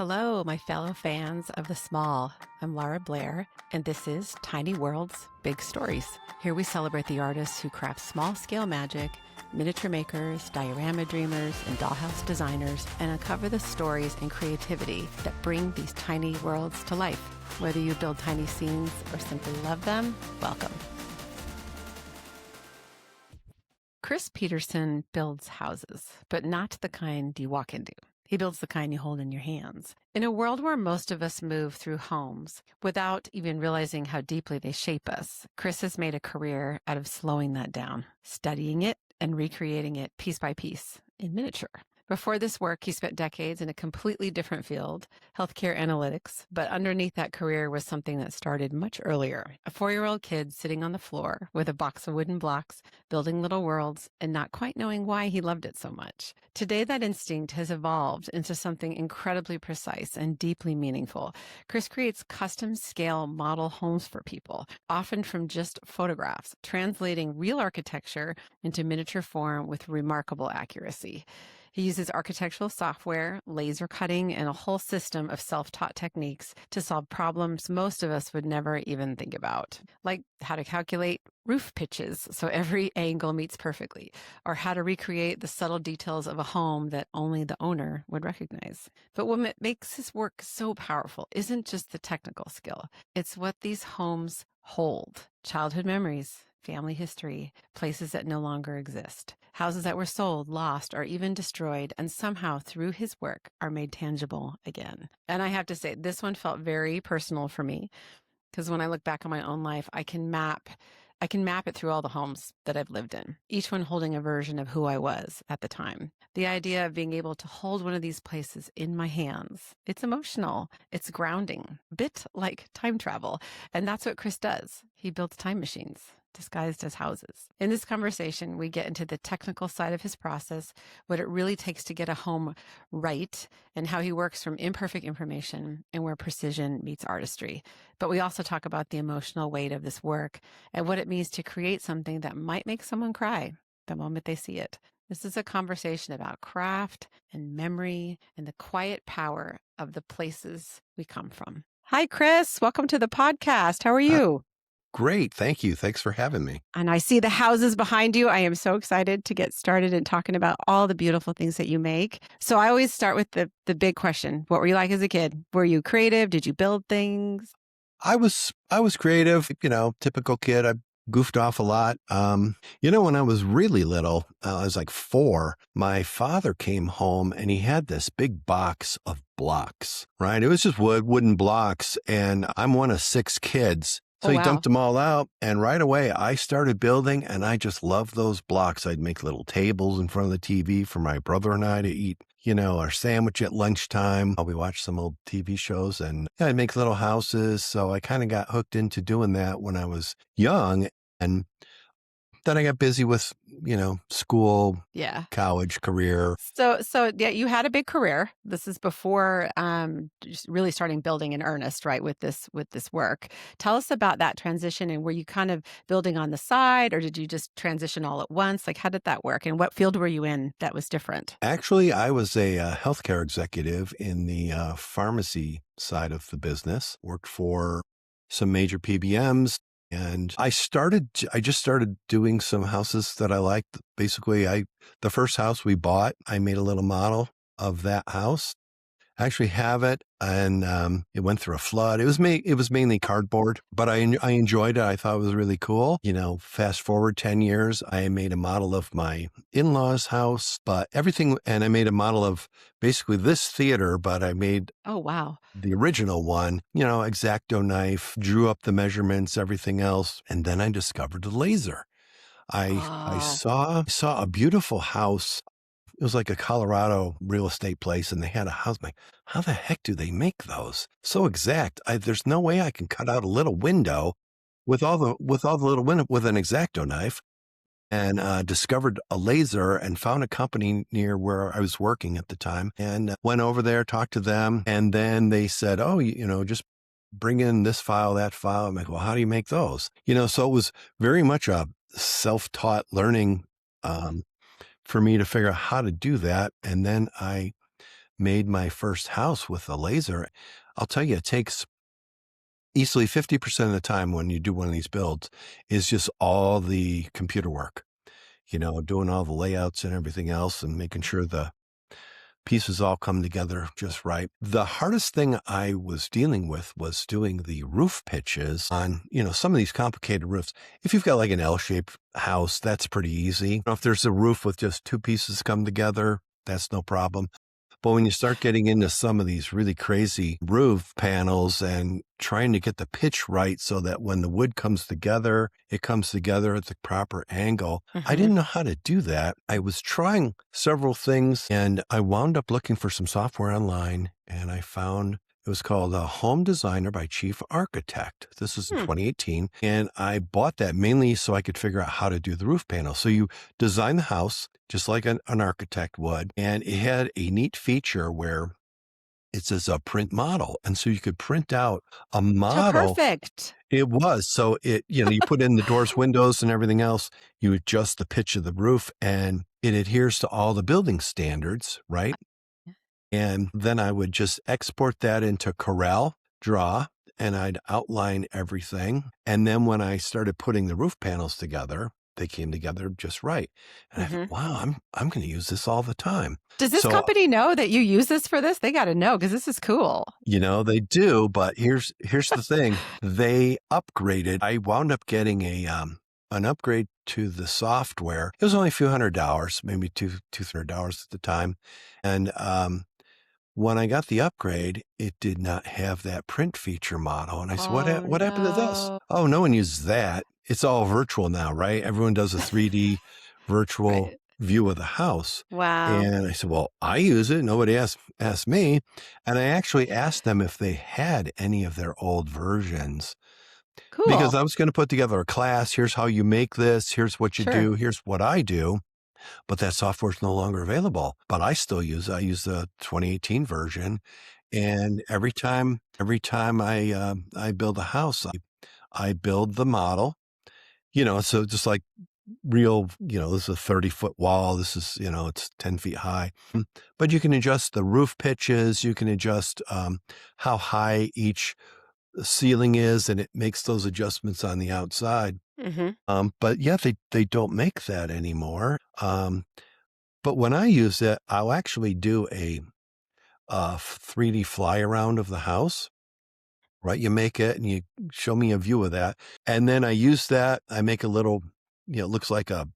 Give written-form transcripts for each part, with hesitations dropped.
Hello, my fellow fans of the small. I'm Laura Blair, and this is Tiny Worlds, Big Stories. Here we celebrate the artists who craft small-scale magic, miniature makers, diorama dreamers, and dollhouse designers, and uncover the stories and creativity that bring these tiny worlds to life. Whether you build tiny scenes or simply love them, welcome. Chris Petersen builds houses, but not the kind you walk into. He builds the kind you hold in your hands. In a world where most of us move through homes without even realizing how deeply they shape us, Chris has made a career out of slowing that down, studying it and recreating it piece by piece in miniature. Before this work, he spent decades in a completely different field, healthcare analytics, but underneath that career was something that started much earlier. A 4-year-old kid sitting on the floor with a box of wooden blocks, building little worlds, and not quite knowing why he loved it so much. Today, that instinct has evolved into something incredibly precise and deeply meaningful. Chris creates custom-scale model homes for people, often from just photographs, translating real architecture into miniature form with remarkable accuracy. He uses architectural software, laser cutting, and a whole system of self-taught techniques to solve problems most of us would never even think about, like how to calculate roof pitches so every angle meets perfectly, or how to recreate the subtle details of a home that only the owner would recognize. But what makes his work so powerful isn't just the technical skill. It's what these homes hold: childhood memories, family history, places that no longer exist, houses that were sold, lost, or even destroyed, and somehow through his work are made tangible again. And I have to say, this one felt very personal for me, because when I look back on my own life, I can map it through all the homes that I've lived in, each one holding a version of who I was at the time. The idea of being able to hold one of these places in my hands, it's emotional, it's grounding, a bit like time travel. And that's what Chris does. He builds time machines disguised as houses. In this conversation, we get into the technical side of his process, what it really takes to get a home right, and how he works from imperfect information and where precision meets artistry. But we also talk about the emotional weight of this work and what it means to create something that might make someone cry the moment they see it. This is a conversation about craft and memory and the quiet power of the places we come from. Hi, Chris. Welcome to the podcast. How are you? Great. Thank you. Thanks for having me. And I see the houses behind you. I am so excited to get started in talking about all the beautiful things that you make. So I always start with the big question. What were you like as a kid? Were you creative? Did you build things? I was creative, typical kid. I goofed off a lot. When I was really little, I was like 4, my father came home and he had this big box of blocks, right? It was just wooden blocks. And I'm one of 6 kids. So he dumped them all out, and right away I started building, and I just loved those blocks. I'd make little tables in front of the TV for my brother and I to eat, our sandwich at lunchtime. We watched some old TV shows, and I'd make little houses. So I kind of got hooked into doing that when I was young, and then I got busy with, school, college, career. So yeah, you had a big career. This is before just really starting building in earnest, right? With this work. Tell us about that transition, and were you kind of building on the side, or did you just transition all at once? Like, how did that work? And what field were you in that was different? Actually, I was a healthcare executive in the pharmacy side of the business. Worked for some major PBMs. And I just started doing some houses that I liked. Basically, the first house we bought, I made a little model of that house. I actually have it, and it went through a flood. It was mainly cardboard, but I enjoyed it. I thought it was really cool. Fast forward 10 years, I made a model of my in-laws' house, but everything, and I made a model of basically this theater, but I made the original one, X-Acto knife, drew up the measurements, everything else, and then I discovered the laser. I saw a beautiful house. It was like a Colorado real estate place, and they had a house. I'm like, how the heck do they make those so exact? There's no way I can cut out a little window with all the little window with an X-Acto knife. And discovered a laser and found a company near where I was working at the time, and went over there, talked to them, and then they said, "Oh, just bring in this file, that file." I'm like, "Well, how do you make those?" So it was very much a self-taught learning for me to figure out how to do that. And then I made my first house with a laser, I'll tell you, it takes easily 50% of the time when you do one of these builds is just all the computer work, doing all the layouts and everything else and making sure the pieces all come together just right. The hardest thing I was dealing with was doing the roof pitches on, some of these complicated roofs. If you've got like an L-shaped house, that's pretty easy. If there's a roof with just two pieces come together, that's no problem. But when you start getting into some of these really crazy roof panels and trying to get the pitch right so that when the wood comes together, it comes together at the proper angle, I Mm-hmm. didn't know how to do that. I was trying several things and I wound up looking for some software online and I found it was called Home Designer by Chief Architect. This was in Hmm. 2018. And I bought that mainly so I could figure out how to do the roof panel. So you design the house just like an architect would. And it had a neat feature where it says a print model. And so you could print out a So model. perfect. It was. So you put in the doors, windows, and everything else. You adjust the pitch of the roof and it adheres to all the building standards, right? And then I would just export that into Corel Draw and I'd outline everything. And then when I started putting the roof panels together, they came together just right. And I Mm-hmm. thought, wow, I'm going to use this all the time. Does this So, company know that you use this for this? They got to know because this is cool. they do, but here's the thing. They upgraded. I wound up getting an upgrade to the software. It was only a few $100, maybe $200 at the time. And when I got the upgrade, it did not have that print feature model. And I said, Oh, what happened to this? no. Oh, no one uses that. It's all virtual now, right? Everyone does a 3D virtual Right. view of the house. Wow. And I said, well, I use it. Nobody asked me. And I actually asked them if they had any of their old versions because Cool. I was going to put together a class. Here's how you make this. Here's what you Sure. do. Here's what I do. But that software is no longer available. But I still use it. I use the 2018 version. And every time I build a house, I build the model, so just like real, this is a 30-foot wall. This is, it's 10 feet high. But you can adjust the roof pitches. You can adjust how high each ceiling is, and it makes those adjustments on the outside. Mm-hmm. But yeah, they don't make that anymore. But when I use it, I'll actually do a 3D fly around of the house, right? You make it and you show me a view of that. And then I use that. I make a little, it looks like a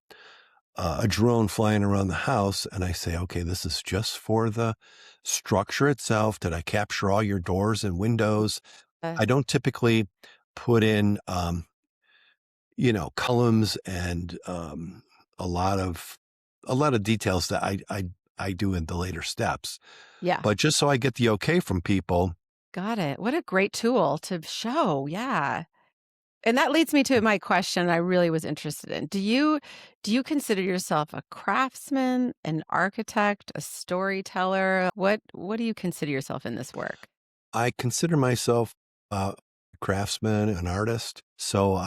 drone flying around the house. And I say, okay, this is just for the structure itself. Did I capture all your doors and windows? Uh, I don't typically put in, columns and a lot of details that I do in the later steps. yeah. But just so I get the okay from people. Got it. What a great tool to show. Yeah. And that leads me to my question I really was interested in. Do you consider yourself a craftsman, an architect, a storyteller? What do you consider yourself in this work? I consider myself a craftsman, an artist. So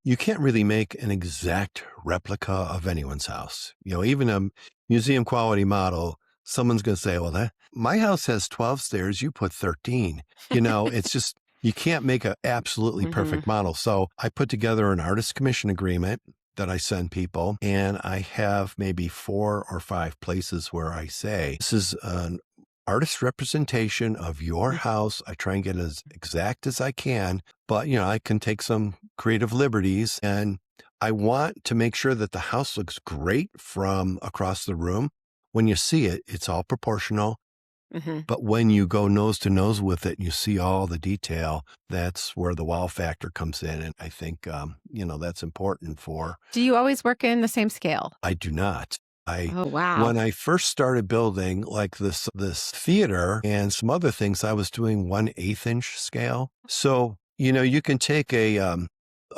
you can't really make an exact replica of anyone's house. Even a museum quality model, someone's going to say, well, my house has 12 stairs. You put 13. It's just, you can't make an absolutely Hmm. perfect model. So I put together an artist commission agreement that I send people, and I have maybe 4 or 5 places where I say, this is an artist representation of your house. I try and get as exact as I can, but I can take some creative liberties, and I want to make sure that the house looks great from across the room. When you see it, it's all proportional. Hmm. But when you go nose to nose with it and you see all the detail, that's where the wow factor comes in. And I think, that's important for, Do you always work in the same scale? I do not. Oh, wow. When I first started building like this theater and some other things, I was doing 1/8 inch scale. So, you can take a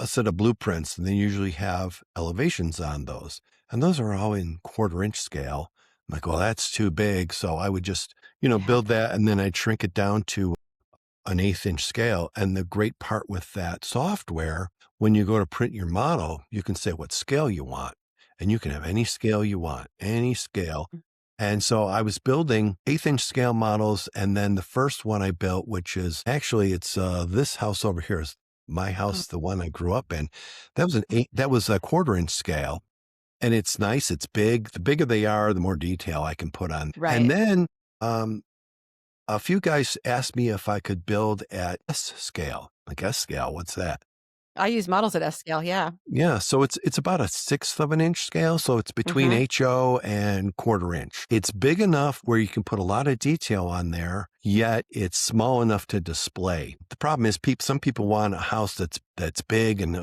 set of blueprints and they usually have elevations on those. And those are all in 1/4 inch scale. I'm like, well, that's too big. So I would just, Yeah. build that and then I'd shrink it down to an 1/8 inch scale. And the great part with that software, when you go to print your model, you can say what scale you want. And you can have any scale you want, any scale. And so I was building 1/8-inch scale models. And then the first one I built, which is actually, it's this house over here is my Oh, house, the one I grew up in. That was a 1/4-inch scale. And it's nice. It's big. The bigger they are, the more detail I can put on. And right. then um, a few guys asked me if I could build at S scale. Like S scale, what's that? I use models at S scale, yeah. Yeah, so it's about a 1/6 of an inch scale, so it's between Mhm. HO and 1/4 inch. It's big enough where you can put a lot of detail on there, yet it's small enough to display. The problem is some people want a house that's big and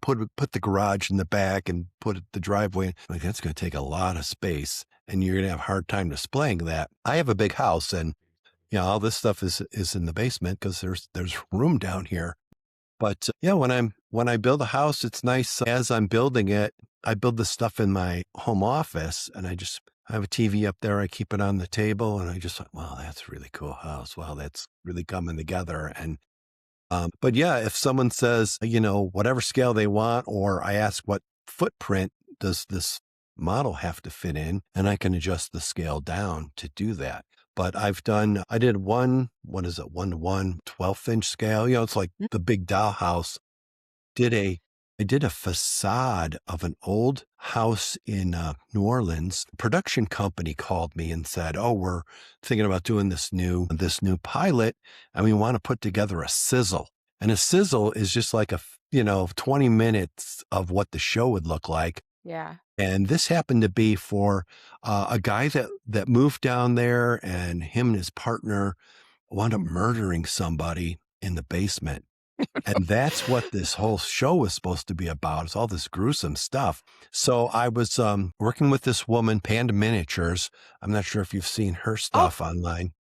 put the garage in the back and put the driveway in. Like that's going to take a lot of space, and you're going to have a hard time displaying that. I have a big house, and all this stuff is in the basement because there's room down here. But yeah, when I build a house, it's nice as I'm building it. I build the stuff in my home office, and I have a TV up there. I keep it on the table, and I just like, wow, that's a really cool house. Wow, that's really coming together. And but yeah, if someone says, whatever scale they want, or I ask what footprint does this model have to fit in, and I can adjust the scale down to do that. But I did what is it, 1:1, 12-inch scale. It's like Mm. the big dollhouse. Did a I did a facade of an old house in New Orleans. Production company called me and said, "Oh, we're thinking about doing this new pilot, and we want to put together a sizzle." And a sizzle is just like 20 minutes of what the show would look like. Yeah. And this happened to be for a guy that moved down there, and him and his partner wound up murdering somebody in the basement. And that's what this whole show was supposed to be about. It's all this gruesome stuff. So I was working with this woman, Panda Miniatures. I'm not sure if you've seen her Oh, stuff online.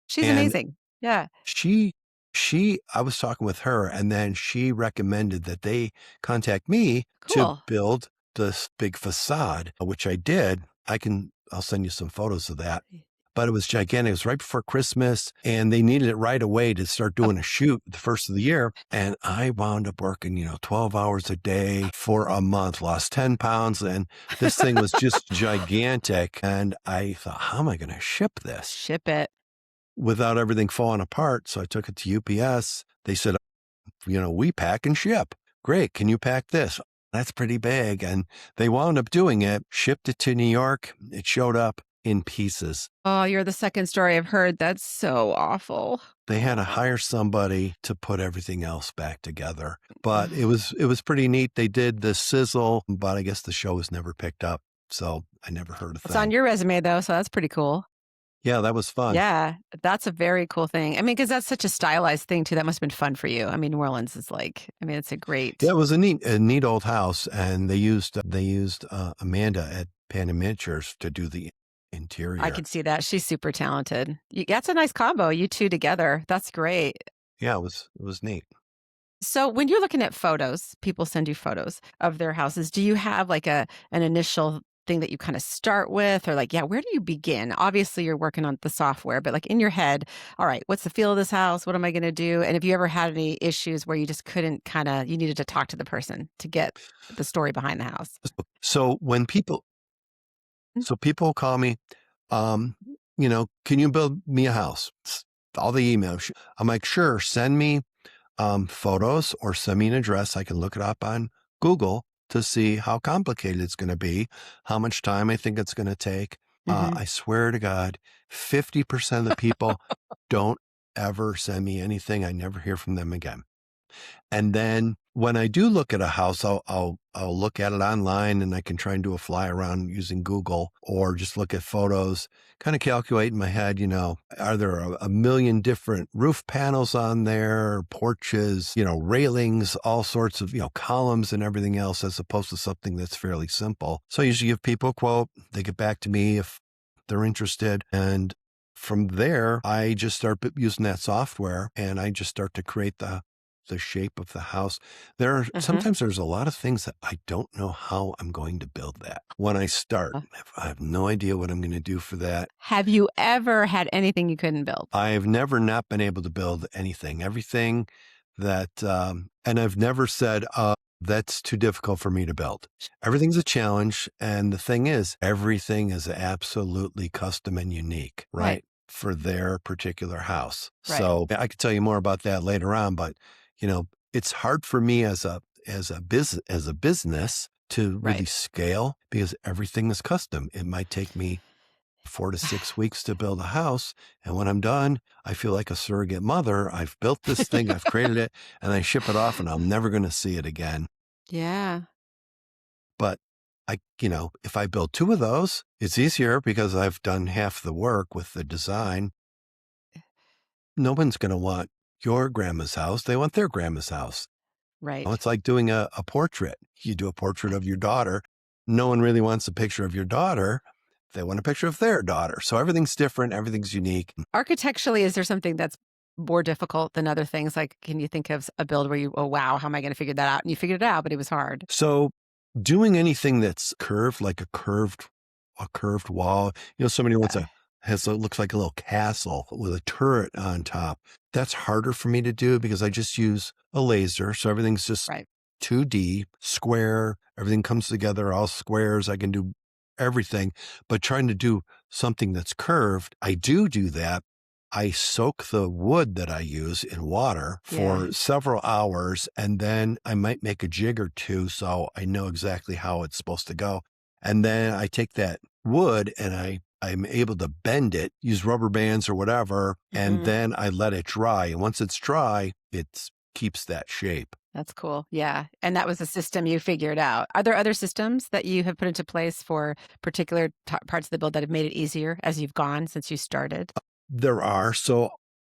she's And amazing. Yeah, she I was talking with her, and then she recommended that they contact me to cool. build this big facade, which I did. I'll send you some photos of that. But it was gigantic. It was right before Christmas, and they needed it right away to start Oh, doing a shoot the first of the year. And I wound up working, 12 hours a day for a month, lost 10 pounds. And this thing was just gigantic. And I thought, how am I going to ship this ship it. without everything falling apart? So I took it to UPS. They said, we pack and ship. Great. Can you pack this? That's pretty big. And they wound up doing it, shipped it to New York. It showed up in pieces. Oh, you're the second story I've heard. That's so awful. They had to Aw. hire somebody to put everything else back together. But Ugh. it was pretty neat. They did the sizzle, but I guess the show was never picked up. So I never heard a It's on thing. your resume though, so that's pretty cool. Yeah, that was fun. Yeah, that's a very cool thing. I mean, because that's such a stylized thing too. That must have been fun for you. I mean, New Orleans is like, I mean, it's a Yeah, great. it was a neat old house, and they used Amanda at Panda Miniatures to do the I interior. could see that. She's super talented. That's a nice combo, you two together. That's great. Yeah, it was neat. So when you're looking at photos, people send you photos of their houses. Do you have like an initial thing that you kind of start with or like, yeah, where do you begin? Obviously you're working on the software, but like in your head, all right, what's the feel of this house? What am I going to do? And if you ever had any issues where you just couldn't you needed to talk to the person to get the story behind the house. So when Mm. people call me, um, can you build me a house? All the emails. I'm like, sure, send me photos or send me an address. I can look it up on Google to see how complicated it's going to be, how much time I think it's going to take. Hmm. I swear to God, 50% of the people don't ever send me anything. I never hear from them again. And then when I do look at a house, I'll look at it online, and I can try and do a fly around using Google, or just look at photos, kind of calculate in my head, are there a million different roof panels on there, porches, railings, all sorts of, columns and everything else, as opposed to something that's fairly simple. So I usually give people a quote. They get back to me if they're interested. And from there, I just start using that software, and I just start to create the shape of the house. Hmm. Sometimes there's a lot of things that I don't know how I'm going to build that. When I start, I have no idea what I'm going to do for that. Have you ever had anything you couldn't build? I've never not been able to build anything, everything and I've never said, That's too difficult for me to build. Everything's a challenge. And the thing is, everything is absolutely custom and unique, Right. right? For their particular house. Right. So I could tell you more about that later on, but it's hard for me as a business to really Right. scale because everything is custom. It might take me 4 to 6 weeks to build a house. And when I'm done, I feel like a surrogate mother. I've built this thing, I've created it, and I ship it off and I'm never going to see it again. Yeah. But if I build two of those, it's easier because I've done half the work with the design. No one's going to want your grandma's house. They want their grandma's house. Right. It's like doing a portrait. You do a portrait of your daughter. No one really wants a picture of your daughter. They want a picture of their daughter. So everything's different. Everything's unique. Architecturally, is there something that's more difficult than other things? Like, can you think of a build where oh, wow, how am I going to figure that out? And you figured it out, but it was hard. So doing anything that's curved, like a curved wall, somebody wants Uh, looks like a little castle with a turret on top. That's harder for me to do because I just use a laser. So everything's just right. 2D, square, everything comes together, all squares. I can do everything, but trying to do something that's curved, I do that. I soak the wood that I use in water Yeah. for several hours, and then I might make a jig or two so I know exactly how it's supposed to go. And then I take that wood and I'm able to bend it, use rubber bands or whatever, and Mhm. then I let it dry. And once it's dry, it keeps that shape. That's cool. Yeah. And that was a system you figured out. Are there other systems that you have put into place for particular parts of the build that have made it easier as you've gone since you started? There are. So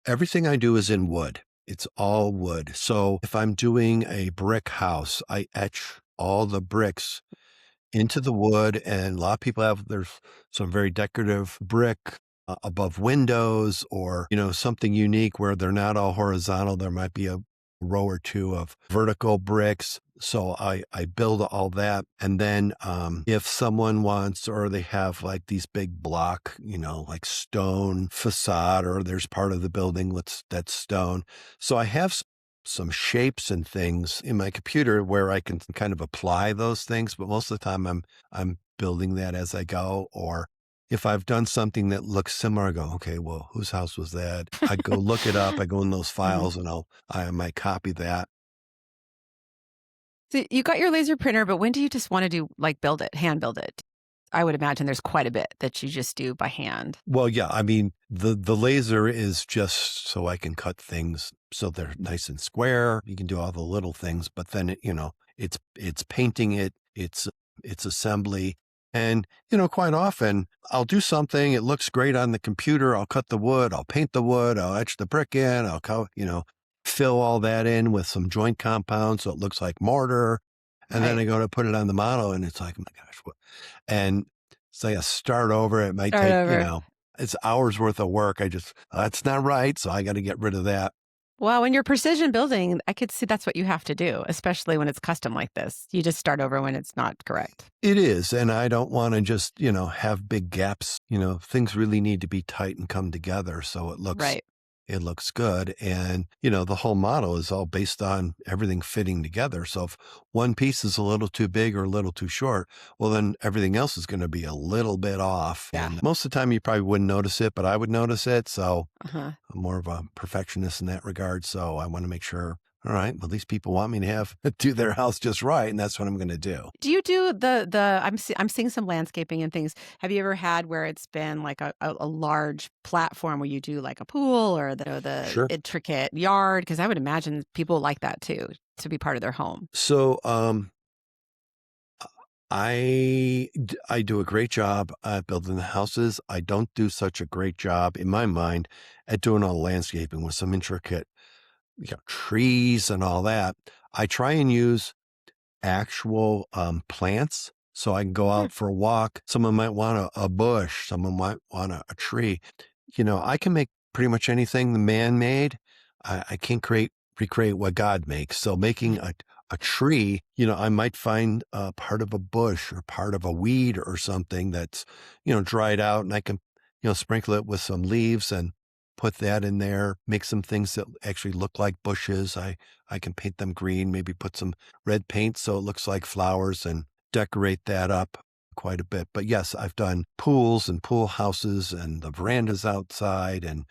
everything I do is in wood. It's all wood. So if I'm doing a brick house, I etch all the bricks into the wood. And a lot of people there's some very decorative brick above windows or, something unique where they're not all horizontal. There might be a row or two of vertical bricks. So I build all that. And then if someone wants or they have like these big block, like stone facade, or there's part of the building that's stone. So I have some shapes and things in my computer where I can kind of apply those things, but most of the time I'm building that as I go. Or if I've done something that looks similar, I go, okay, well, whose house was that? I go look it up. I go in those Mhm. files and I might copy that. So you got your laser printer, but when do you just want to build it, hand build it? I would imagine there's quite a bit that you just do by hand. Well, yeah, I mean, the laser is just so I can cut things so they're nice and square. You can do all the little things, but then it's painting it, it's assembly. And, quite often I'll do something, it looks great on the computer, I'll cut the wood, I'll paint the wood, I'll etch the brick in, fill all that in with some joint compound so it looks like mortar. And then Right. I go to put it on the model and it's like, oh my gosh, what? And so I start over. It might Start take, over. it's hours worth of work. That's not right. So I got to get rid of that. Well, when you're precision building, I could see that's what you have to do, especially when it's custom like this. You just start over when it's not correct. It is. And I don't want to just, have big gaps. Things really need to be tight and come together. So Right. it looks good. And, the whole model is all based on everything fitting together. So if one piece is a little too big or a little too short, well, then everything else is going to be a little bit off. Yeah. And most of the time you probably wouldn't notice it, but I would notice it. So Uh-huh. I'm more of a perfectionist in that regard. So I want to make sure, all right, well, these people want me to do their house just right. And that's what I'm going to do. Do you do I'm seeing some landscaping and things. Have you ever had where it's been like a large platform where you do like a pool or the Sure. intricate yard? Because I would imagine people like that too, to be part of their home. So, I do a great job at building the houses. I don't do such a great job in my mind at doing all the landscaping with some intricate, trees and all that. I try and use actual plants so I can go Hmm. out for a walk. Someone might want a bush. Someone might want a tree. I can make pretty much anything the man made. I can't recreate what God makes. So making a tree, I might find a part of a bush or part of a weed or something that's, dried out and I can, sprinkle it with some leaves and put that in there, make some things that actually look like bushes. I can paint them green, maybe put some red paint so it looks like flowers and decorate that up quite a bit. But yes, I've done pools and pool houses and the verandas outside and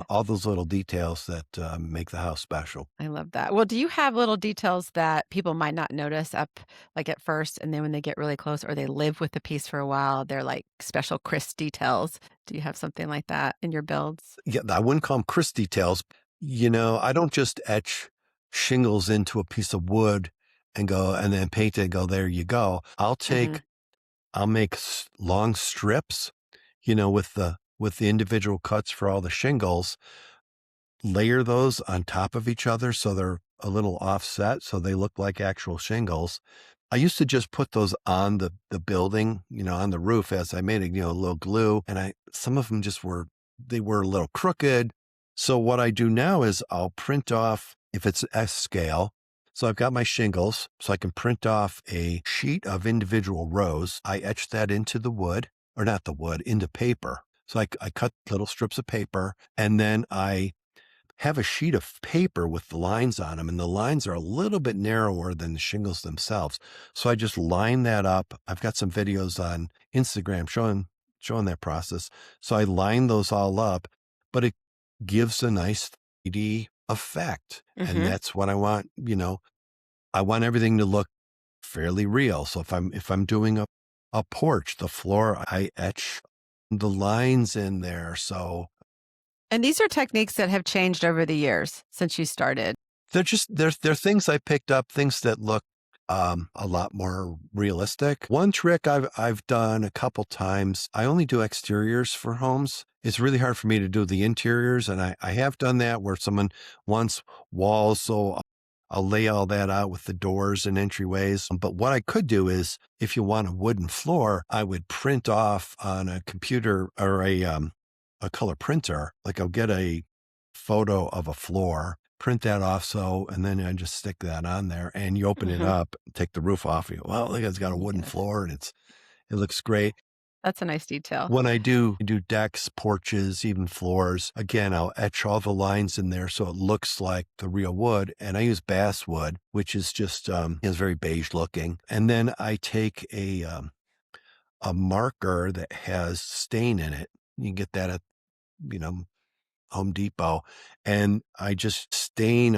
all those little details that make the house special. I love that. Well, do you have little details that people might not notice up like at first, and then when they get really close or they live with the piece for a while, they're like special Chris details? Do you have something like that in your builds? Yeah, I wouldn't call them Chris details. I don't just etch shingles into a piece of wood and then paint it and go, there you go. Mhm. I'll make long strips, with the individual cuts for all the shingles, layer those on top of each other so they're a little offset so they look like actual shingles. I used to just put those on the building, on the roof as I made it, a little glue, and some of them they were a little crooked. So what I do now is I'll print off if it's S scale. So I've got my shingles, so I can print off a sheet of individual rows. I etch that into the wood, or not the wood, into paper. So I cut little strips of paper, and then I have a sheet of paper with the lines on them, and the lines are a little bit narrower than the shingles themselves. So I just line that up. I've got some videos on Instagram showing that process. So I line those all up, but it gives a nice 3D effect. And Mhm. that's what I want. I want everything to look fairly real. So if I'm doing a porch, the floor, I etch the lines in there. So And these are techniques that have changed over the years since you started. they're things I picked up, things that look a lot more realistic. One trick I've done a couple times, I only do exteriors for homes. It's really hard for me to do the interiors, and I have done that where someone wants walls, so I'll lay all that out with the doors and entryways. But what I could do is, if you want a wooden floor, I would print off on a computer or a color printer. Like I'll get a photo of a floor, print that off. And then I just stick that on there and you open it Mhm. up, take the roof off. You go, well, look, it's got a wooden Yes. floor and it looks great. That's a nice detail. When I do decks, porches, even floors, again, I'll etch all the lines in there so it looks like the real wood. And I use basswood, which is just is very beige looking. And then I take a marker that has stain in it. You can get that at you know Home Depot, and I stain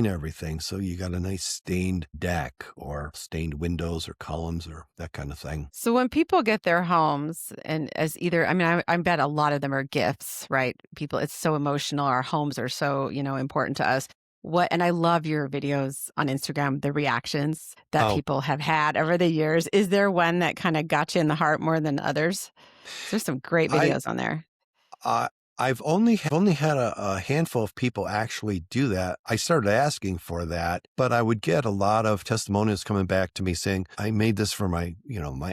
everything. So you got a nice stained deck or stained windows or columns or that kind of thing. So when people get their homes and as either, I mean, I bet a lot of them are gifts, right? People, it's so emotional. Our homes are so, important to us. And I love your videos on Instagram, the reactions that Oh, people have had over the years. Is there one that kind of got you in the heart more than others? 'Cause there's some great I videos on there. Uh, I've only had a handful of people actually do that. I started asking for that, but I would get a lot of testimonials coming back to me saying, I made this for my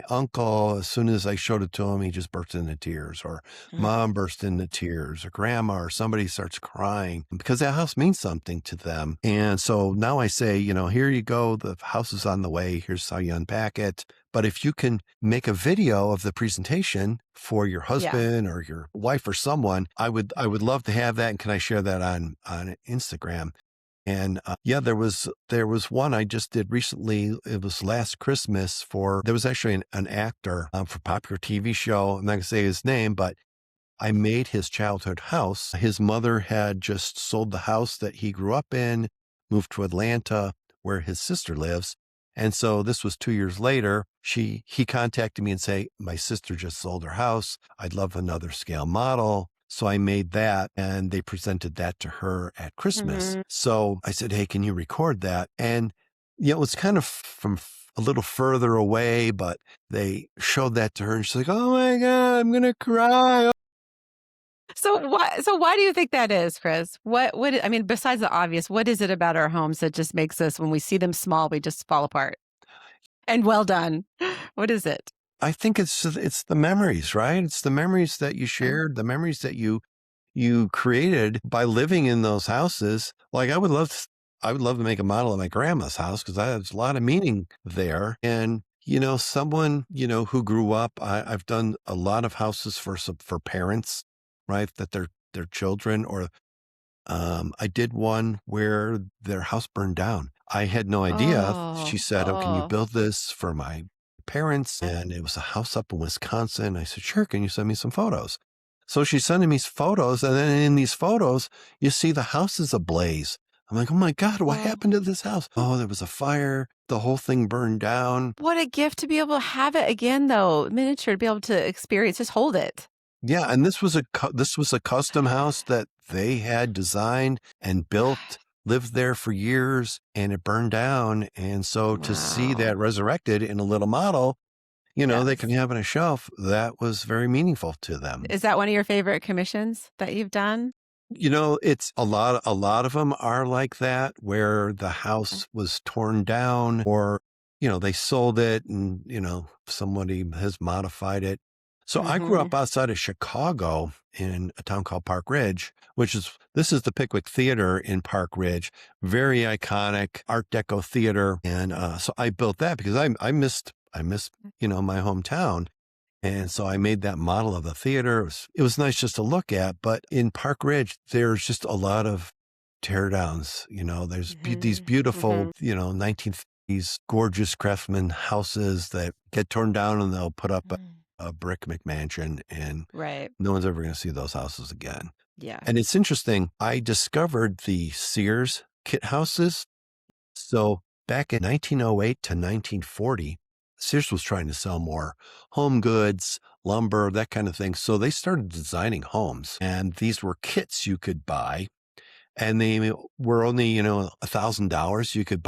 uncle. As soon as I showed it to him, he just burst into tears, or Mhm. mom burst into tears, or grandma, or somebody starts crying because that house means something to them. And so now I say, here you go. The house is on the way. Here's how you unpack it. But if you can make a video of the presentation for your Yeah. husband or your wife or someone, I would love to have that. And can I share that on Instagram? And yeah, there was one I just did recently. It was last Christmas there was actually an actor for a popular TV show. I'm not gonna say his name, but I made his childhood house. His mother had just sold the house that he grew up in, moved to Atlanta, where his sister lives. And so this was 2 years later. He contacted me and say, my sister just sold her house. I'd love another scale model. So I made that and they presented that to her at Christmas. Mhm. So I said, hey, can you record that? And it was kind of from a little further away, but they showed that to her and she's like, oh my God, I'm going to cry. So why do you think that is, Chris? I mean, besides the obvious, what is it about our homes that just makes us when we see them small, we just fall apart? And well done. What is it? I think it's the memories, right? It's the memories that you Uh, shared, the memories that you created by living in those houses. Like I would love to make a model of my grandma's house because there's a lot of meaning there. And someone who grew up. I've done a lot of houses for parents, right? That their children, or I did one where their house burned down. I had no idea. She Oh, said, "Oh, can you oh, build this for my parents?" And it was a house up in Wisconsin. I said, "Sure. Can you send me some photos?" So she's sending me photos, and then in these photos, you see the house is ablaze. I'm like, "Oh my God, what oh. happened to this house?" Oh, there was a fire. The whole thing burned down. What a gift to be able to have it again, though, miniature, to be able to experience, just hold it. Yeah, and this was a custom house that they had designed and built, lived there for years, and it burned down. And so to see Wow. that resurrected in a little model, they can Yes. have on a shelf, that was very meaningful to them. Is that one of your favorite commissions that you've done? It's a lot of them are like that, where the house was torn down, or, they sold it and, somebody has modified it. So I grew Mhm. up outside of Chicago in a town called Park Ridge, this is the Pickwick Theater in Park Ridge, very iconic Art Deco theater. And so I built that because I missed, my hometown. And so I made that model of the theater. It was nice just to look at, but in Park Ridge, there's just a lot of tear downs. There's these Mhm. beautiful, Mhm. 1950s gorgeous craftsman houses that get torn down, and they'll put up a, Mm. a brick McMansion, and Right. no one's ever going to see those houses again. Yeah. And it's interesting. I discovered the Sears kit houses. So back in 1908 to 1940, Sears was trying to sell more home goods, lumber, that kind of thing. So they started designing homes, and these were kits you could buy, and they were only, $1,000. You could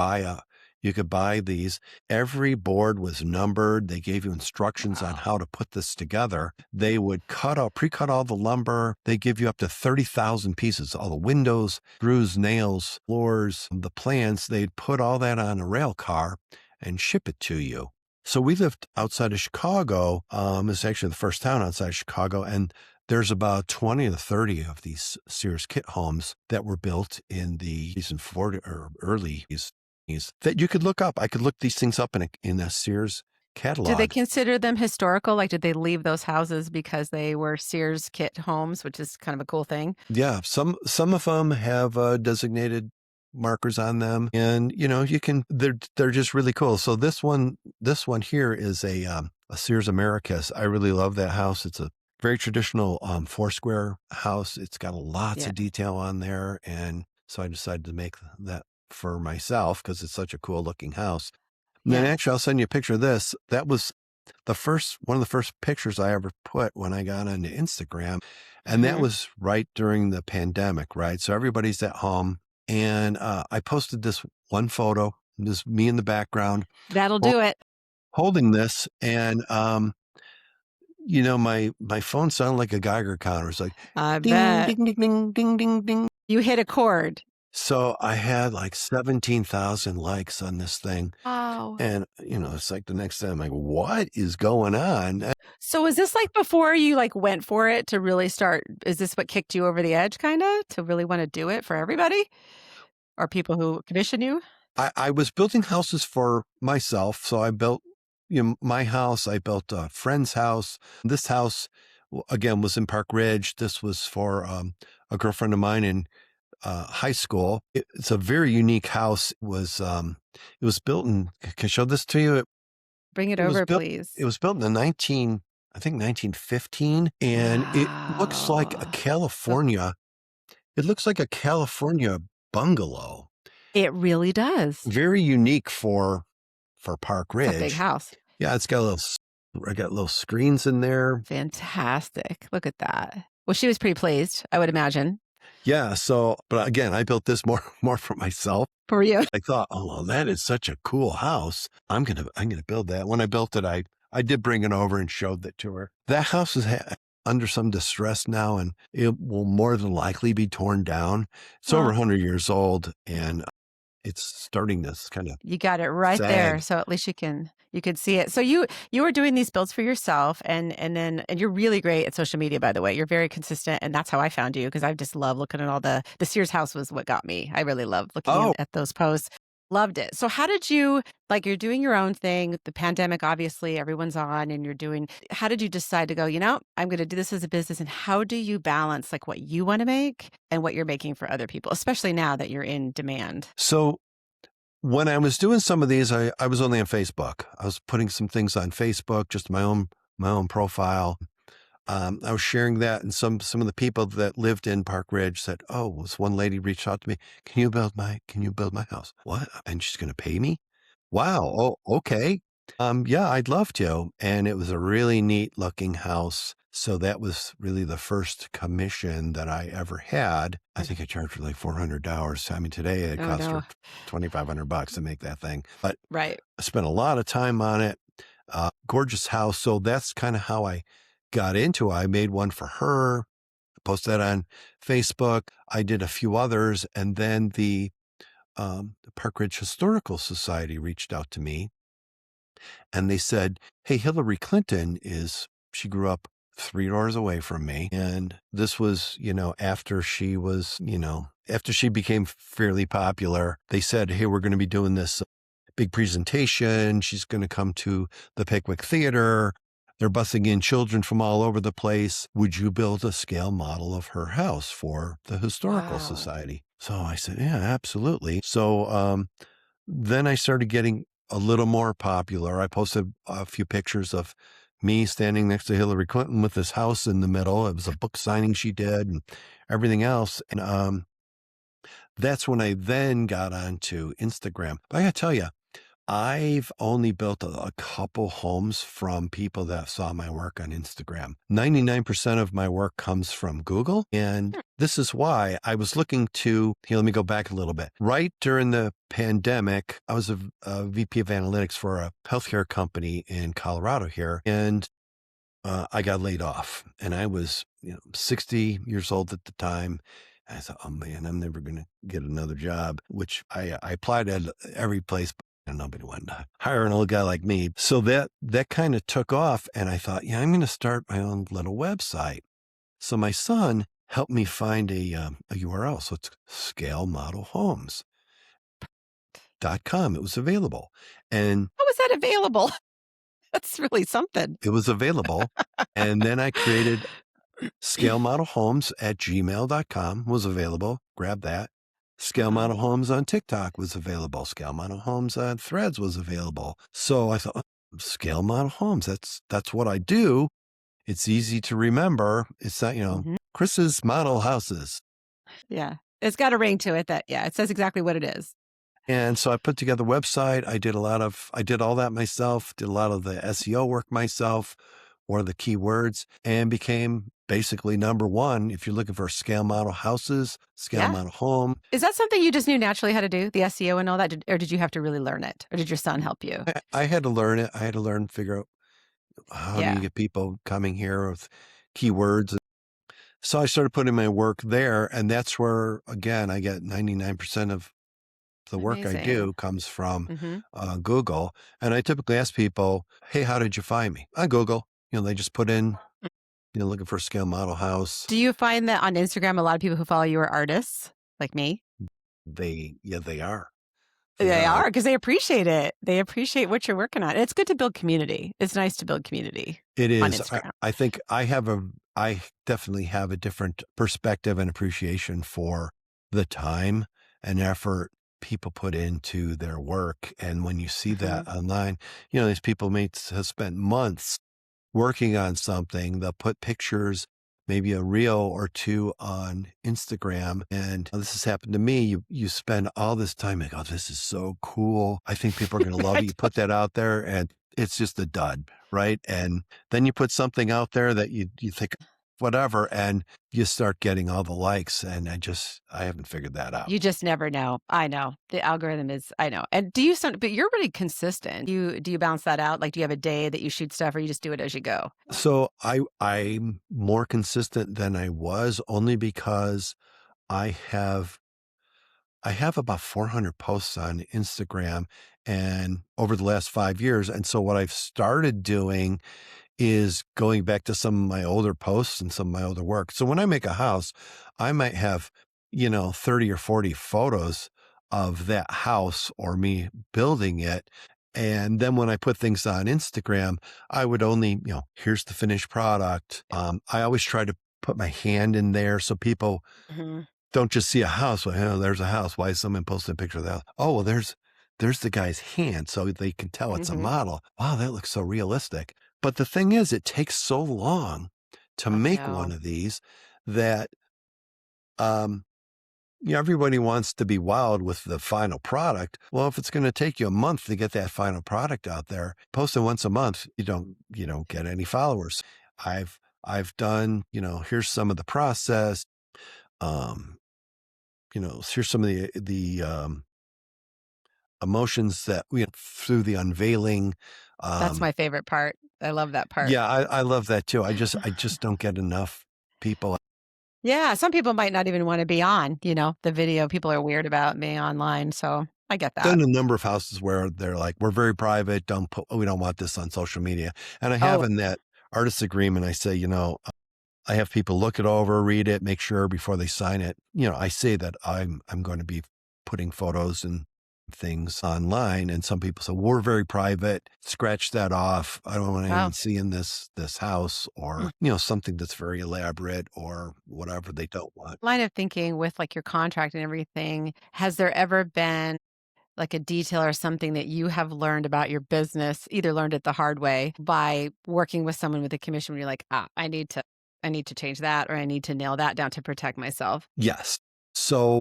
buy these. Every board was numbered. They gave you instructions on Wow. how to put this together. They would pre-cut all the lumber. They give you up to 30,000 pieces, all the windows, screws, nails, floors, the plans. They'd put all that on a rail car and ship it to you. So we lived outside of Chicago. It's actually the first town outside of Chicago, and there's about 20 to 30 of these Sears kit homes that were built in the recent 40 or early that you could look up. I could look these things up in a Sears Do they catalog. consider them historical? Like, did they leave those houses because they were Sears kit homes, which is kind of a cool thing? Yeah, some of them have designated markers on them, and you can. They're just really cool. So this one here is a Sears Americas. I really love that house. It's a very traditional four square house. It's got lots Yeah. of detail on there, and so I decided to make that for myself because it's such a cool looking house. And then Yes. actually, I'll send you a picture of this. That was one of the first pictures I ever put when I got onto Instagram. And that Mhm. was right during the pandemic, right? So everybody's at home. And I posted this one photo, this me in the background, That'll hol- do it. holding this. And, my phone sounded like a Geiger counter. It's like I ding, bet. ding, ding, ding, ding, ding, ding. You hit a chord. So I had like 17,000 likes on this thing. Oh. And, it's like the next day I'm like, what is going on? So is this like before you like went for it to really start? Is this what kicked you over the edge kinda to really wanna do it for everybody or people who commission you? I was building houses for myself. So I built, my house. I built a friend's house. This house, again, was in Park Ridge. This was for a girlfriend of mine in high school. It's a very unique house. It was built in, can I show this to you? Bring it It was over, built, it please. was built in the I think 1915. And it looks like a Wow. Look, California bungalow. it really does. Very unique for Park It's a big Ridge. house. Yeah, I got little screens in there. Fantastic. Look at that. Well, she was pretty pleased, I would imagine, Yeah, so but again, I built this more more for myself. for you. I thought, "Oh, well, that is such a cool house. I'm gonna build that." When I built it, I did bring it over and showed that to her. That house is under some distress now, and it will more than likely be torn down. It's over Well, 100 years old, and it's starting to kind of you got it right there, sag. so at least you can see it. So you were doing these builds for yourself and you're really great at social media, by the way. You're very consistent, and that's how I found you because I just love looking at all the Sears house was what got me. I really love looking Oh, at those posts. Loved it. So how did you like, you're doing your own thing, the pandemic, obviously, everyone's on and you're doing how did you decide to go, I'm gonna do this as a business, and how do you balance, like, what you wanna make and what you're making for other people, especially now that you're in demand? So when I was doing some of these, I was only on Facebook. I was putting some things on Facebook, just my own profile. I was sharing that, and some of the people that lived in Park Ridge said, "Oh," this one lady reached out to me, Can you build my house?" "What? And she's going to pay me?" "Wow. Oh, okay. Yeah, I'd love to." And it was a really neat looking house. So that was really the first commission that I ever had. I Mm. think I charged her like $400. I mean, today it Oh, cost her no. $2,500 to make that thing, but Right. I spent a lot of time on it. Gorgeous house. So that's kind of how I got into it. I made one for her, posted that on Facebook. I did a few others. And then the Park Ridge Historical Society reached out to me and they said, "Hey, Hillary Clinton she grew up 3 doors away from me." And this was, after she became fairly popular, they said, "Hey, we're going to be doing this big presentation. She's going to come to the Pickwick Theater. They're busing in children from all over the place. Would you build a scale model of her house for the Historical Wow. Society?" So I said, "Yeah, absolutely." So then I started getting a little more popular. I posted a few pictures of me standing next to Hillary Clinton with this house in the middle. It was a book signing she did and everything else. And that's when I then got onto Instagram. But I gotta tell you, I've only built a couple homes from people that saw my work on Instagram. 99% of my work comes from Google. And Hmm. this is why I was looking to, here, let me go back a little bit. Right during the pandemic, I was a VP of analytics for a healthcare company in Colorado here. And I got laid off and I was, 60 years old at the time. I thought, "Oh man, I'm never going to get another job," which I applied at every place, but nobody wanted to hire an old guy like me. So that kind of took off. And I thought, yeah, I'm going to start my own little website. So my son helped me find a URL. So it's scalemodelhomes.com. It was available. And How was that available? That's really something. it was available. And then I created scalemodelhomes@gmail.com was available. Grab that. Scale Uh-huh. Model Homes on TikTok was available. Scale Model Homes on Threads was available. So I thought, Scale Model Homes, that's what I do. It's easy to remember. It's not, Mhm. Chris's Model Houses. Yeah. It's got a ring to it that yeah, it says exactly what it is. And so I put together a website. I did all that myself, did a lot of the SEO work myself or the keywords and became basically number one. If you're looking for scale model houses, scale Yeah. model home, Is that something you just knew naturally how to do, the SEO and all that, or did you have to really learn it? Or did your son help you? I had to learn it. I had to learn, figure out how do you Yeah. get people coming here with keywords. So I started putting my work there. And that's where, again, I get 99% of the work I Amazing. do comes from Mhm. Google. And I typically ask people, "Hey, how did you find me?" On Google. They just put in, looking for a scale model house. Do you find that on Instagram, a lot of people who follow you are artists like me? Yeah, they are. They They are. are because they appreciate it. They appreciate what you're working on. It's good to build community. It's nice to build community It on is. Instagram. I think I definitely have a different perspective and appreciation for the time and effort people put into their work. And when you see that Mhm. online, these people may have spent months working on something. They'll put pictures, maybe a reel or two on Instagram. And this has happened to me. You spend all this time like, "Oh, this is so cool. I think people are going to love I it." You put that out there and it's just a dud, right? And then you put something out there that you think whatever, and you start getting all the likes. And I haven't figured that out. You just never know. I know. The algorithm is I know. And do you some but you're really consistent. Do you balance that out? Like, do you have a day that you shoot stuff or you just do it as you go? So I'm more consistent than I was only because I have I have about 400 posts on Instagram and over the last 5 years. And so what I've started doing is going back to some of my older posts and some of my older work. So when I make a house, I might have, 30 or 40 photos of that house or me building it. And then when I put things on Instagram, I would only, here's the finished product. I always try to put my hand in there so people Mhm. don't just see a house. Well, there's a house. Why is someone posting a picture of the house? Oh, well, there's the guy's hand, so they can tell it's a Mhm. model. Wow, that looks so realistic. But the thing is, it takes so long to I make one know. of these that um, everybody wants to be wowed with the final product. Well, if it's going to take you a month to get that final product out there, post it once a month, you don't get any followers. I've done, here's some of the process. Um, here's some of the emotions that we through the unveiling. That's Um, my favorite part. I love that part. yeah, I love that too. I just don't get enough people. Yeah, some people might not even wanna be on, the video. People are weird about being online, so I get that. Done a number of houses where they're like, we're very private. We don't want this on social media. And I have Oh, in that artist agreement, I say, I have people look it over, read it, make sure before they sign it. I say that I'm going to be putting photos and things online, and some people say we're very private. Scratch that off. I don't want anyone wow. seeing this house, or something that's very elaborate or whatever they don't want. Line of thinking with, like, your contract and everything, has there ever been, like, a detail or something that you have learned about your business, either learned it the hard way by working with someone with a commission where you're like, "Ah, I need to change that, or I need to nail that down to protect myself." Yes. So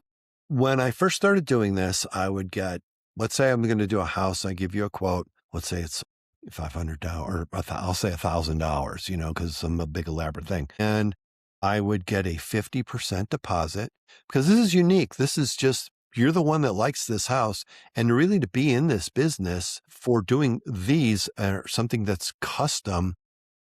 when I first started doing this, I would get, let's say I'm going to do a house. I give you a quote. Let's say it's $500 or I'll say $1,000, because it's some a big elaborate thing. And I would get a 50% deposit because this is unique. This is just, you're the one that likes this house. And really to be in this business for doing these or something that's custom,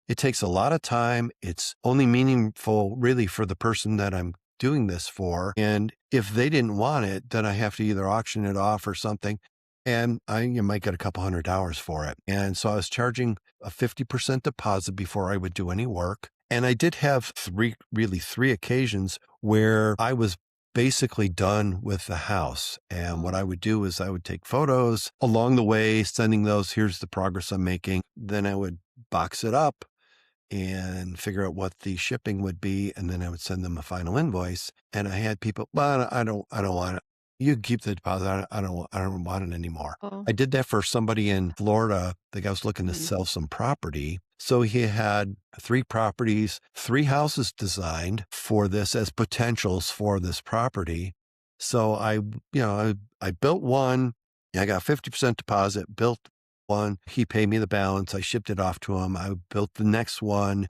it takes a lot of time. It's only meaningful really for the person that I'm doing this for. And if they didn't want it, then I have to either auction it off or something. And you might get a couple $100 for it. And so I was charging a 50% deposit before I would do any work. And I did have three occasions where I was basically done with the house. And what Oh, I would do is I would take photos along the way, sending those, here's the progress I'm making. Then I would box it up and figure out what the shipping would be, and then I would send them a final invoice. And I had people, well, I don't want it. You can keep the deposit. I don't want it anymore. oh, I did that for somebody in Florida. The guy was looking to mhm. sell some property. So he had 3 properties, 3 houses designed for this as potentials for this property. So I built one. I got 50% deposit, built one. He paid me the balance. I shipped it off to him. I built the next one.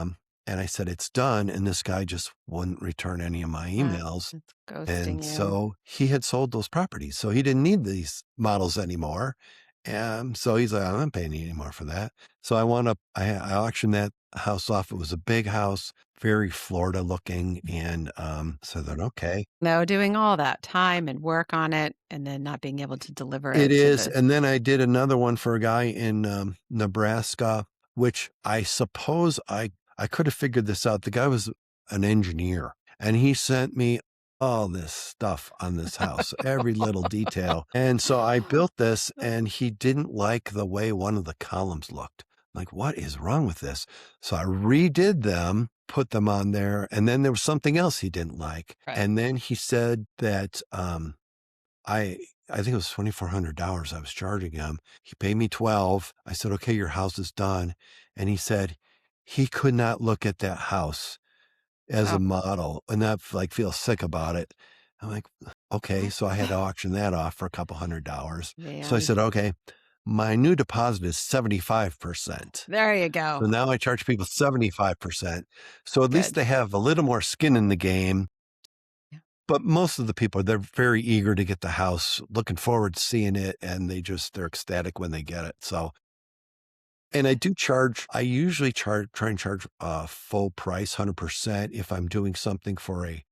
And I said, it's done. And this guy just wouldn't return any of my emails. It's And ghosting you. so he had sold those properties. So he didn't need these models anymore. And so he's like, I'm not paying you anymore for that. So I auctioned that house off. It was a big house, very Florida looking. And so then, okay. No, doing all that time and work on it and then not being able to deliver It it to is, the and then I did another one for a guy in, Nebraska, which I suppose I could have figured this out. The guy was an engineer, and he sent me all this stuff on this house, every little detail, and so I built this, and he didn't like the way one of the columns looked. Like, "What is wrong with this?" So I redid them, put them on there, and then there was something else he didn't like, Right. and then he said that, I I think it was $2,400 I was charging him. He paid me 12. I said, "Okay, your house is done." And he said he could not look at that house as a Oh, model and not like feel sick about it. I'm like, "Okay." So I had to auction that off for a couple $100. So I man. said, "Okay, my new deposit is 75%." There you go. So now I charge people 75%. So at least Good. they have a little more skin in the game, Yeah. but most of the people, they're very eager to get the house, looking forward to seeing it, and they're ecstatic when they get it. So, and I usually try and charge full price, 100% if I'm doing something for a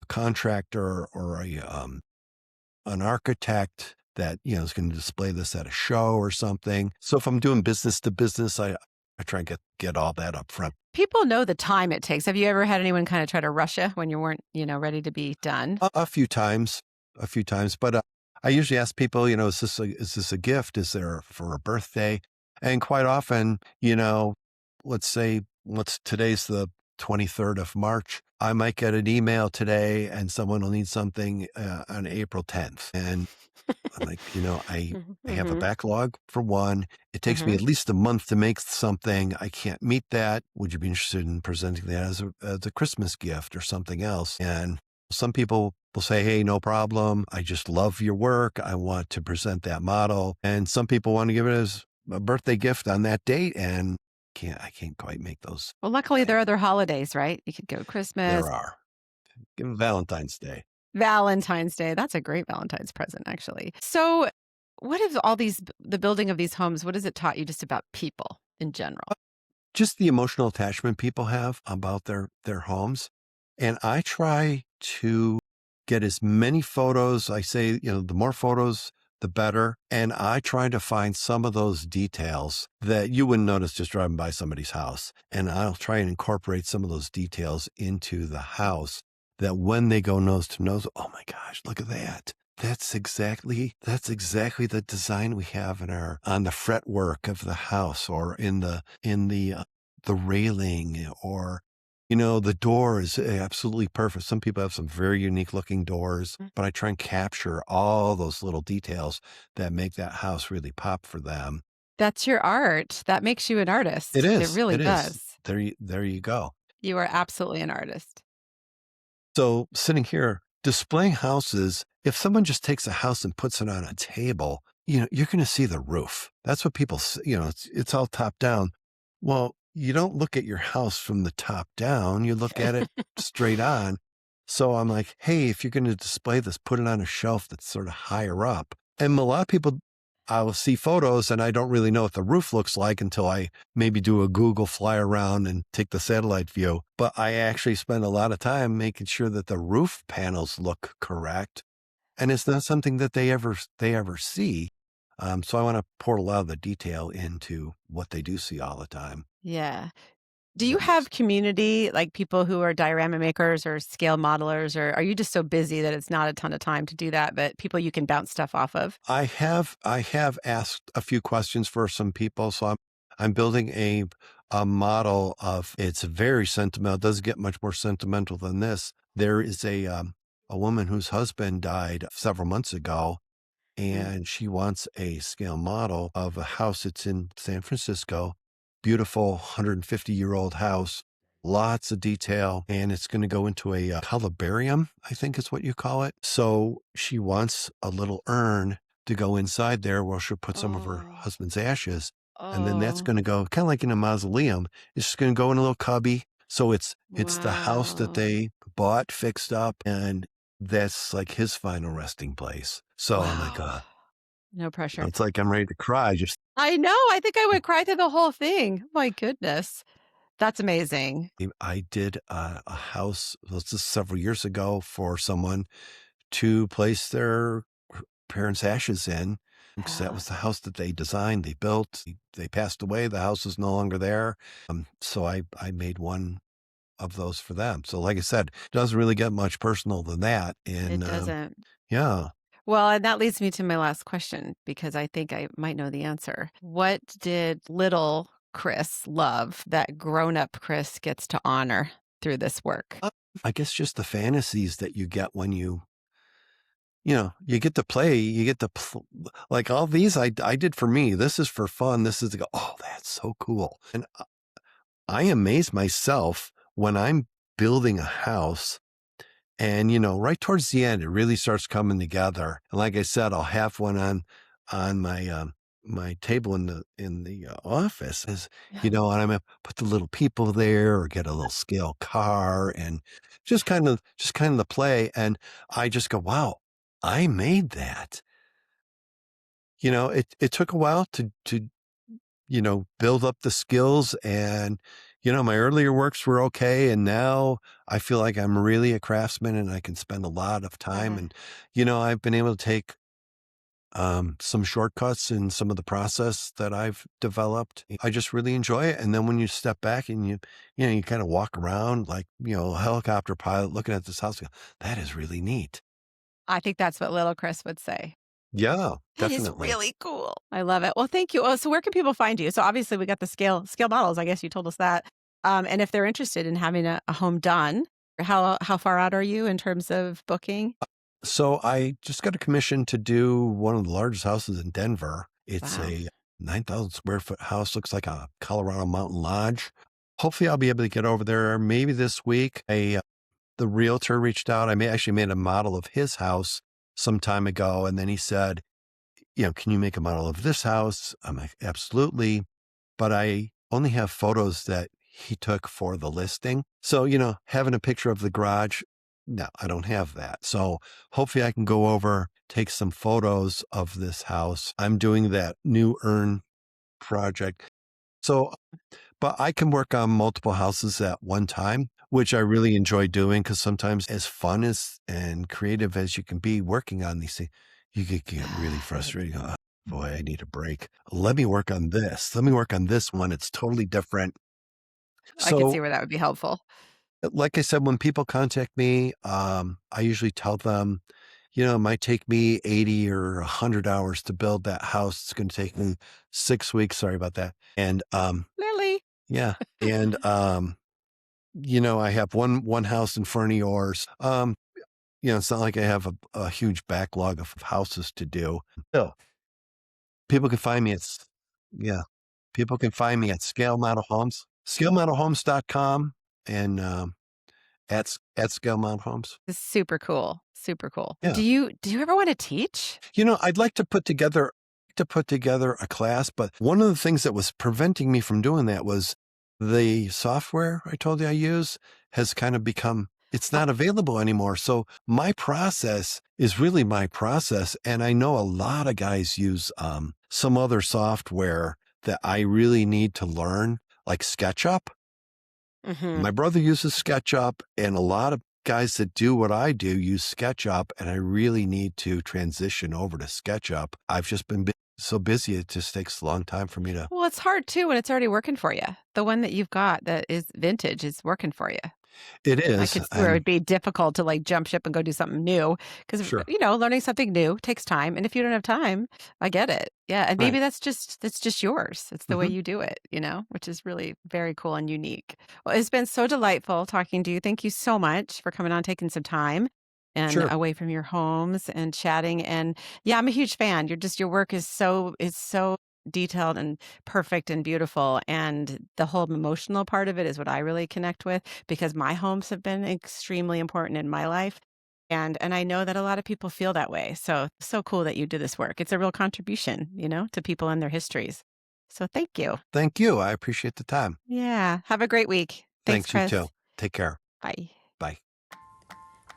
contractor or an architect that, is going to display this at a show or something. So if I'm doing business to business, I try and get all that up front. People know the time it takes. Have you ever had anyone kinda try to rush you when you weren't, ready to be done? A few times, but I usually ask people, is this a gift? Is there for a birthday? And quite often, let's say today's the 23rd of March. I might get an email today and someone will need something on April 10th. And I'm like, I have a Mhm. backlog for one. It takes me Mhm. at least a month to make something. I can't meet that. Would you be interested in presenting that as a Christmas gift or something else? And some people will say, hey, no problem. I just love your work. I want to present that model. And some people want to give it as a birthday gift on that date. And I can't quite make those. Well, luckily I, there are other holidays, right? You could go Christmas, there are. Give 'em Valentine's Day. Valentine's Day. That's a great Valentine's present, actually. So, what have all these the building of these homes, what has it taught you just about people in general? Just the emotional attachment people have about their homes. And I try to get as many photos. I say, the more photos, the better. And I try to find some of those details that you wouldn't notice just driving by somebody's house. And I'll try and incorporate some of those details into the house that when they go nose to nose, oh my gosh, look at that. That's exactly the design we have on the fretwork of the house or in the railing or the door is absolutely perfect. Some people have some very unique looking doors, Mm. but I try and capture all those little details that make that house really pop for them. That's your art. That makes you an It artist. It is. really It is. does. There you go. You are absolutely an artist. So sitting here displaying houses, if someone just takes a house and puts it on a table, you're going to see the roof. That's what people, it's all top down. Well, you don't look at your house from the top down. You look at it straight on. So I'm like, hey, if you're going to display this, put it on a shelf that's sort of higher up. And a lot of people, I will see photos and I don't really know what the roof looks like until I maybe do a Google fly around and take the satellite view. But I actually spend a lot of time making sure that the roof panels look correct. And it's not something that they ever see. So I want to pour a lot of the detail into what they do see all the time. Yeah. Do you That makes have community, like people who are diorama makers or scale modelers, or are you just so busy that it's not a ton of time to do that, but people you can bounce stuff off of? I have asked a few questions for some people, so I'm building a model of it's very sentimental. It doesn't get much more sentimental than this. There is a woman whose husband died several months ago, Mm. and she wants a scale model of a house. It's in San Francisco, beautiful 150-year-old house, lots of detail, and it's going to go into a columbarium, I think is what you call it. So she wants a little urn to go inside there where she'll put some of her Oh, husband's ashes. And then that's oh, going to go kind of like in a mausoleum. It's just going to go in a little cubby. So it's the house that wow. they bought, fixed up, and that's like his final resting place. So I'm like, Wow. No pressure. it's like I'm ready to cry. Just I know. I think I would cry through the whole thing. My goodness. That's amazing. I did a house, this is several years ago, for someone to place their parents' ashes in because that Yeah. was the house that they designed, they built. They passed away. The house is no longer there. So I made one of those for them. So, like I said, doesn't really get much personal than that. It And doesn't. yeah, Well, and that leads me to my last question because I think I might know the answer. What did little Chris love that grown up Chris gets to honor through this work? uh, I guess just the fantasies that you get when you get to play, like all these I did for me. This is for fun. This is to go, oh, that's so cool. And I amaze myself when I'm building a house and, right towards the end, it really starts coming together. And like I said, I'll have one on my table in the office Yeah. and I'm gonna put the little people there or get a little scale car and just kind of the play. And I just go, wow, I made that. It took a while to build up the skills and, my earlier works were okay. And now I feel like I'm really a craftsman and I can spend a lot of time. Yeah. And, I've been able to take some shortcuts in some of the process that I've developed. I just really enjoy it. And then when you step back and you kind of walk around like, a helicopter pilot looking at this house, you go, that is really neat. I think that's what little Chris would say. Yeah, That is definitely. really cool. I love it. Well, thank you. Oh, so where can people find you? So obviously we got the scale models. I guess you told us that. And if they're interested in having a home done, how far out are you in terms of booking? So I just got a commission to do one of the largest houses in Denver. It's Wow. a 9,000 square foot house, looks like a Colorado mountain lodge. Hopefully, I'll be able to get over there maybe this week. The realtor reached out. Actually made a model of his house some time ago, and then he said, can you make a model of this house? I'm like, absolutely. But I only have photos that he took for the listing. So, having a picture of the garage, no, I don't have that. So hopefully I can go over, take some photos of this house. I'm doing that new urn project. So, but I can work on multiple houses at one time, which I really enjoy doing because sometimes, as fun as and creative as you can be working on these things, you could get really frustrated. Oh, boy, I need a break. Let me work on this. Let me work on this one. It's totally different. I could see So, where that would be helpful. like I said, when people contact me, I usually tell them, it might take me 80 or 100 hours to build that house. It's going to take me 6 weeks. Sorry about that. And Lily. yeah. And I have one house in front of yours. It's not like I have a huge backlog of houses to do. Still, people can find me yeah, people can find me at Scale Model Homes, scalemodelhomes.com and at Scale Model Homes. It's super cool. Super cool. Yeah. Do you ever want to teach? I'd like to put together a class, but one of the things that was preventing me from doing that was the software I told you I use has kind of become it's Oh, not available anymore. So my process is really my process. And I know a lot of guys use some other software that I really need to learn, like SketchUp. mhm. My brother uses SketchUp, and a lot of guys that do what I do use SketchUp, and I really need to transition over to SketchUp. I've just been so busy, it just takes a long time for me to. Well, it's hard too when it's already working for you. The one that you've got that is vintage is working for you. It I is, could see where it and would be difficult to, like, jump ship and go do something new because sure, learning something new takes time, and if you don't have time, I get it. Yeah, and maybe right. that's just yours. It's the way Hmm. you do it, which is really very cool and unique. Well, it's been so delightful talking to you. Thank you so much for coming on, taking some time and Sure. away from your homes and chatting, and, yeah, I'm a huge fan. Your work is so detailed and perfect and beautiful, and the whole emotional part of it is what I really connect with because my homes have been extremely important in my life. And I know that a lot of people feel that way. So cool that you do this work. It's a real contribution, to people and their histories. So thank you. Thank you. I appreciate the time. Yeah. Have a great week. Thanks, Thanks, you Chris. too. Take care. Bye. Bye.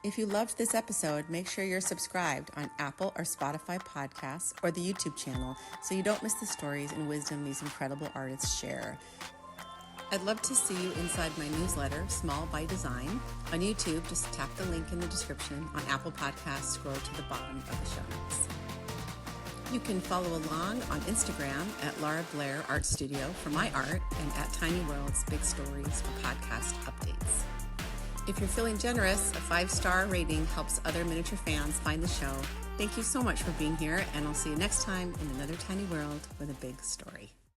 If you loved this episode, make sure you're subscribed on Apple or Spotify podcasts or the YouTube channel so you don't miss the stories and wisdom these incredible artists share. I'd love to see you inside my newsletter, Small by Design. On YouTube, just tap the link in the description. On Apple Podcasts, scroll to the bottom of the show notes. You can follow along on Instagram at Laura Blair Art Studio for my art and at Tiny Worlds Big Stories for podcast updates. If you're feeling generous, a 5-star rating helps other miniature fans find the show. Thank you so much for being here, and I'll see you next time in another tiny world with a big story.